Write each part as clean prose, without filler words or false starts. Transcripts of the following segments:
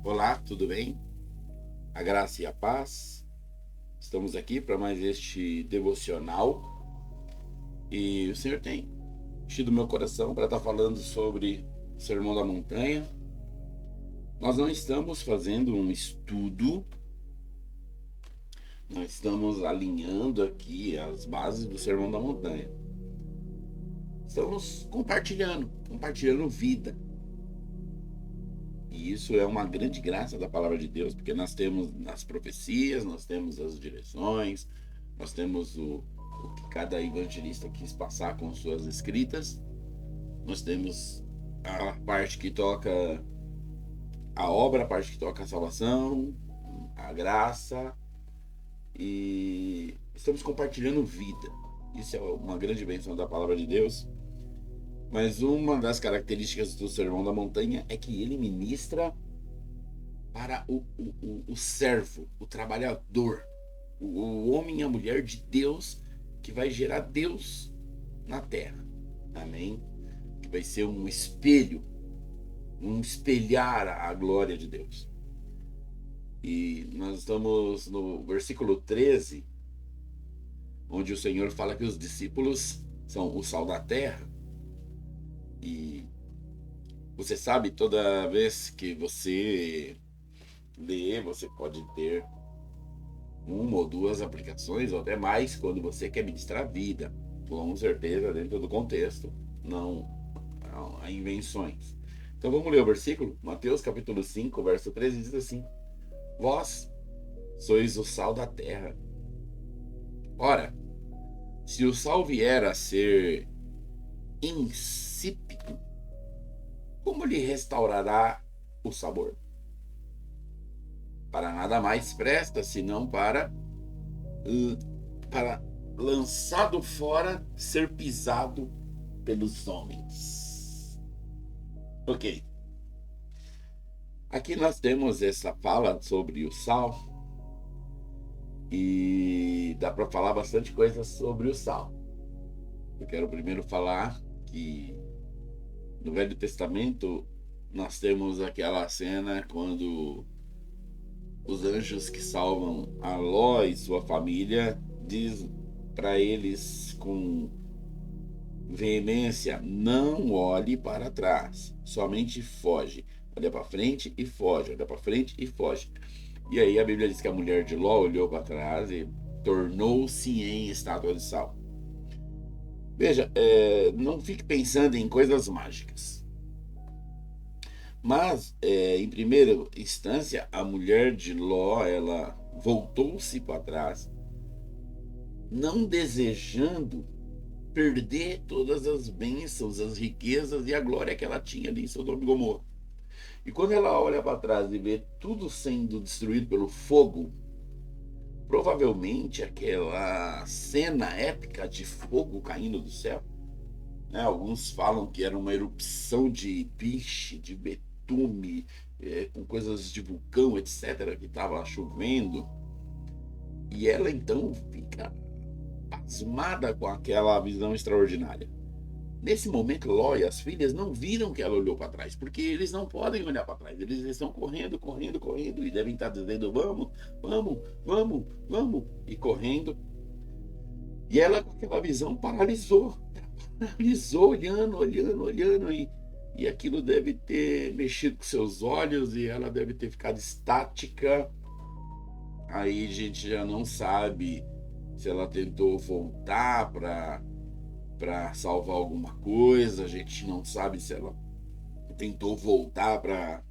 Olá, tudo bem? A graça e a paz. Estamos aqui para mais este devocional e o Senhor tem enchido meu coração para estar falando sobre o Sermão da Montanha. Nós não estamos fazendo um estudo, nós estamos alinhando aqui as bases do Sermão da Montanha. Estamos compartilhando vida. E isso é uma grande graça da palavra de Deus, porque nós temos as profecias, nós temos as direções, nós temos o que cada evangelista quis passar com suas escritas, nós temos a parte que toca a obra, a parte que toca a salvação, a graça, e estamos compartilhando vida. Isso é uma grande bênção da palavra de Deus. Mas uma das características do Sermão da Montanha é que ele ministra para o servo, o trabalhador, o homem e a mulher de Deus, que vai gerar Deus na terra. Amém? Que vai ser um espelho, um espelhar a glória de Deus. E nós estamos no versículo 13, onde o Senhor fala que os discípulos são o sal da terra. E você sabe, toda vez que você lê, você pode ter uma ou duas aplicações, ou até mais, quando você quer ministrar a vida, com certeza dentro do contexto, não há invenções. Então vamos ler o versículo, Mateus capítulo 5, verso 13, diz assim: Vós sois o sal da terra. Ora, se o sal vier a ser insípido, como lhe restaurará o sabor? Para nada mais presta, senão para lançado fora, ser pisado pelos homens. Ok. Aqui nós temos essa fala sobre o sal, e dá para falar bastante coisa sobre o sal. Eu quero primeiro falar que no Velho Testamento nós temos aquela cena quando os anjos que salvam a Ló e sua família diz para eles com veemência: não olhe para trás, somente foge. Olha para frente e foge, olha para frente e foge. E aí a Bíblia diz que a mulher de Ló olhou para trás e tornou-se em estátua de sal. Veja, não fique pensando em coisas mágicas. Mas, em primeira instância, a mulher de Ló, ela voltou-se para trás, não desejando perder todas as bênçãos, as riquezas e a glória que ela tinha ali em Sodoma e Gomorra. E quando ela olha para trás e vê tudo sendo destruído pelo fogo, provavelmente aquela cena épica de fogo caindo do céu, né? Alguns falam que era uma erupção de piche, de betume, com coisas de vulcão, etc., que estava chovendo. E ela então fica pasmada com aquela visão extraordinária. Nesse momento, Ló e as filhas não viram que ela olhou para trás, porque eles não podem olhar para trás. Eles estão correndo, e devem estar dizendo: vamos, vamos, vamos, vamos, e correndo. E ela, com aquela visão, paralisou, olhando, e aquilo deve ter mexido com seus olhos, e ela deve ter ficado estática. Aí a gente já não sabe se ela tentou voltar para salvar alguma coisa, a gente não sabe se ela tentou voltar para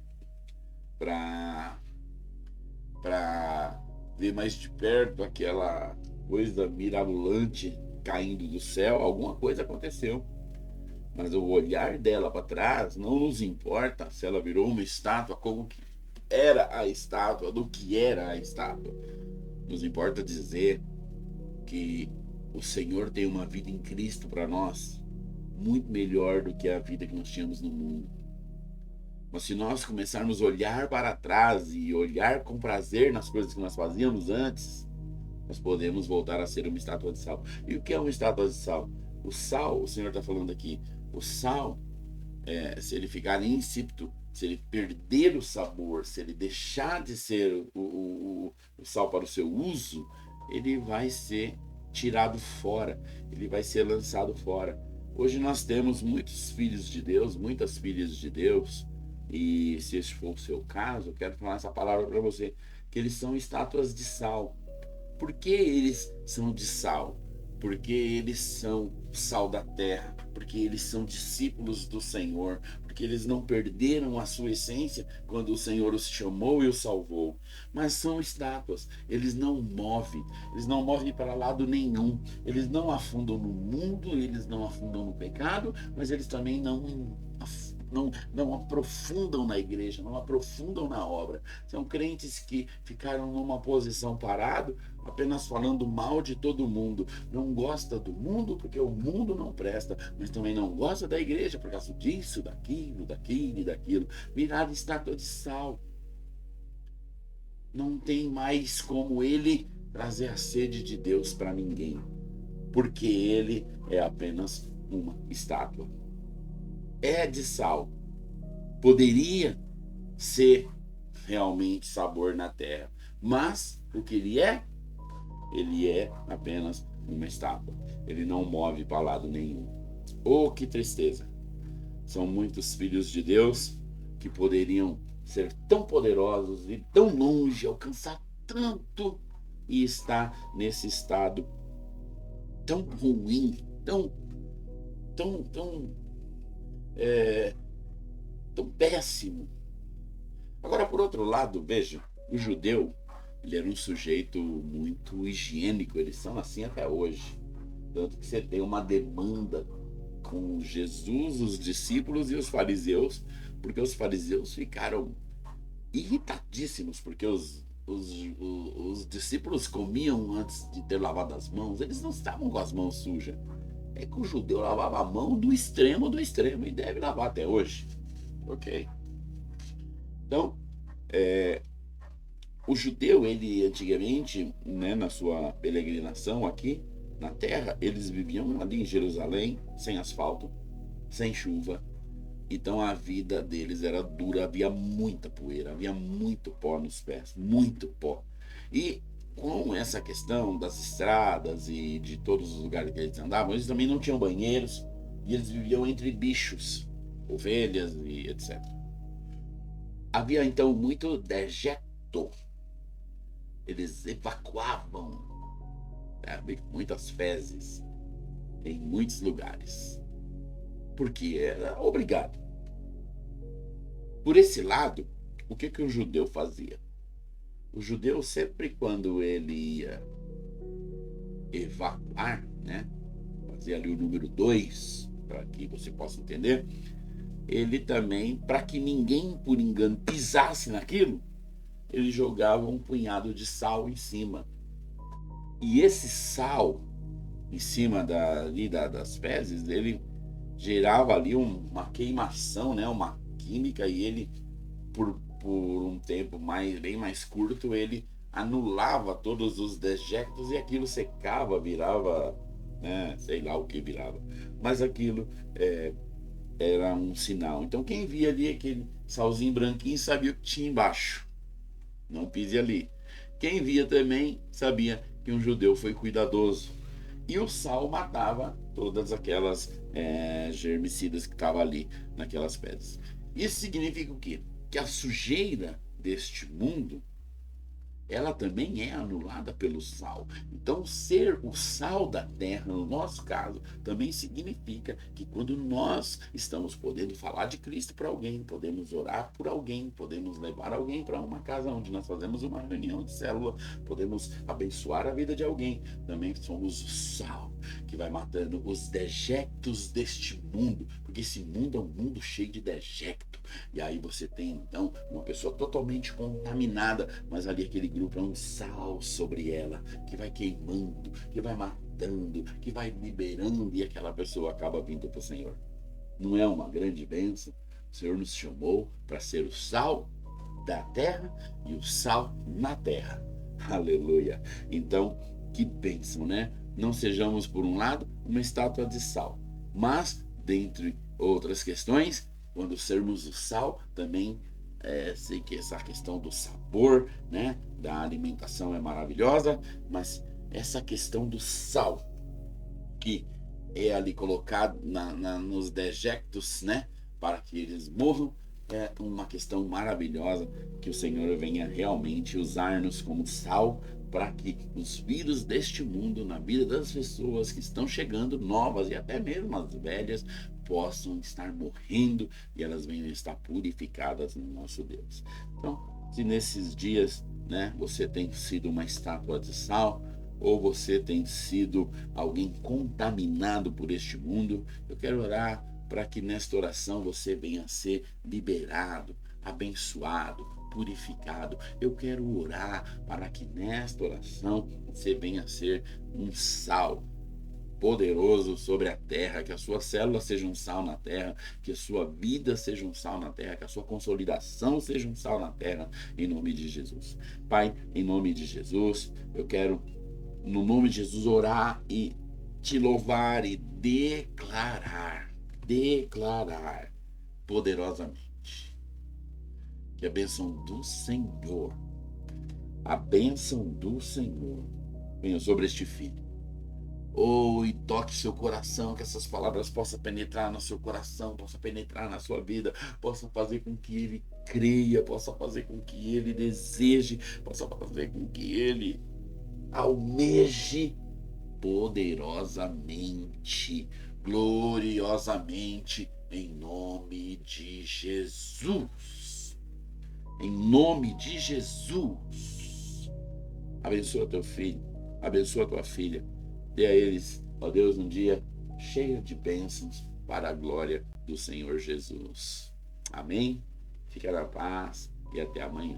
ver mais de perto aquela coisa mirabolante caindo do céu. Alguma coisa aconteceu, mas o olhar dela para trás não nos importa se ela virou uma estátua, como que era a estátua, do que era a estátua. Nos importa dizer que o Senhor tem uma vida em Cristo para nós, muito melhor do que a vida que nós tínhamos no mundo. Mas se nós começarmos a olhar para trás e olhar com prazer nas coisas que nós fazíamos antes, nós podemos voltar a ser uma estátua de sal. E o que é uma estátua de sal? O sal, o Senhor está falando aqui, o sal, se ele ficar insípido, se ele perder o sabor, se ele deixar de ser o sal para o seu uso, ele vai ser tirado fora, ele vai ser lançado fora. Hoje nós temos muitos filhos de Deus, muitas filhas de Deus, e se esse for o seu caso, eu quero falar essa palavra para você, que eles são estátuas de sal. Por que eles são de sal? Porque eles são sal da terra, porque eles são discípulos do Senhor, porque eles não perderam a sua essência quando o Senhor os chamou e os salvou. Mas são estátuas, eles não movem para lado nenhum, eles não afundam no mundo, eles não afundam no pecado, mas eles também não aprofundam na igreja, não aprofundam na obra. São crentes que ficaram numa posição parado, apenas falando mal de todo mundo. Não gosta do mundo porque o mundo não presta, mas também não gosta da igreja por causa disso, daquilo e daquilo. Viraram estátua de sal. Não tem mais como ele trazer a sede de Deus para ninguém, porque ele é apenas uma estátua. É de sal. Poderia ser realmente sabor na terra, mas o que ele é? Ele é apenas uma estátua. Ele não move para lado nenhum. Oh, que tristeza! São muitos filhos de Deus que poderiam ser tão poderosos e tão longe, alcançar tanto, e estar nesse estado tão ruim, tão péssimo. Agora, por outro lado, veja, o judeu, ele era um sujeito muito higiênico, eles são assim até hoje. Tanto que você tem uma demanda com Jesus, os discípulos e os fariseus, porque os fariseus ficaram irritadíssimos, porque os discípulos comiam antes de ter lavado as mãos, eles não estavam com as mãos sujas. É que o judeu lavava a mão do extremo, e deve lavar até hoje. Ok? Então, o judeu, ele antigamente, né, na sua peregrinação aqui na terra, eles viviam ali em Jerusalém, sem asfalto, sem chuva. Então a vida deles era dura, havia muita poeira, havia muito pó nos pés, muito pó. E com essa questão das estradas e de todos os lugares que eles andavam, eles também não tinham banheiros e eles viviam entre bichos, ovelhas e etc. Havia então muito dejeto. Eles evacuavam, sabe, muitas fezes em muitos lugares, porque era obrigado. Por esse lado, o que o judeu fazia? O judeu, sempre quando ele ia evacuar, né, fazia ali o número 2, para que você possa entender, ele também, para que ninguém por engano pisasse naquilo, ele jogava um punhado de sal em cima. E esse sal em cima das fezes, ele gerava ali uma queimação, né, uma química, e ele, por um tempo bem mais curto, ele anulava todos os dejectos e aquilo secava, virava, né, sei lá o que virava, mas aquilo era um sinal. Então quem via ali aquele salzinho branquinho sabia o que tinha embaixo, não pise ali. Quem via também sabia que um judeu foi cuidadoso. E o sal matava todas aquelas germicidas que estavam ali naquelas pedras. Isso significa o quê? Que a sujeira deste mundo, ela também é anulada pelo sal. Então, ser o sal da terra, no nosso caso, também significa que quando nós estamos podendo falar de Cristo para alguém, podemos orar por alguém, podemos levar alguém para uma casa onde nós fazemos uma reunião de célula, podemos abençoar a vida de alguém, também somos o sal que vai matando os dejectos deste mundo, porque esse mundo é um mundo cheio de dejecto. E aí você tem então uma pessoa totalmente contaminada, mas ali aquele grupo é um sal sobre ela, que vai queimando, que vai matando, que vai liberando, e aquela pessoa acaba vindo para o Senhor. Não é uma grande bênção? O Senhor nos chamou para ser o sal da terra e o sal na terra. Aleluia! Então, que bênção, né? Não sejamos, por um lado, uma estátua de sal, mas, dentre outras questões, quando sermos o sal, também sei que essa questão do sabor, né, da alimentação é maravilhosa, mas essa questão do sal, que é ali colocado nos dejectos, né, para que eles morram, é uma questão maravilhosa, que o Senhor venha realmente usar-nos como sal, para que os vírus deste mundo, na vida das pessoas que estão chegando, novas e até mesmo as velhas, possam estar morrendo e elas venham estar purificadas no nosso Deus. Então, se nesses dias, né, você tem sido uma estátua de sal, ou você tem sido alguém contaminado por este mundo, eu quero orar para que nesta oração você venha a ser liberado, abençoado, purificado. Eu quero orar para que nesta oração você venha a ser um sal poderoso sobre a terra, que a sua célula seja um sal na terra, que a sua vida seja um sal na terra, que a sua consolidação seja um sal na terra, em nome de Jesus. Pai, em nome de Jesus, eu quero, no nome de Jesus, orar e te louvar e declarar poderosamente que a bênção do Senhor venha sobre este filho. E toque seu coração, que essas palavras possam penetrar no seu coração, possam penetrar na sua vida, possam fazer com que ele creia, possam fazer com que ele deseje, possam fazer com que ele almeje poderosamente, gloriosamente, em nome de Jesus. Em nome de Jesus. Abençoa teu filho, abençoa tua filha. Dê a eles, ó Deus, um dia cheio de bênçãos para a glória do Senhor Jesus. Amém? Fica na paz e até amanhã.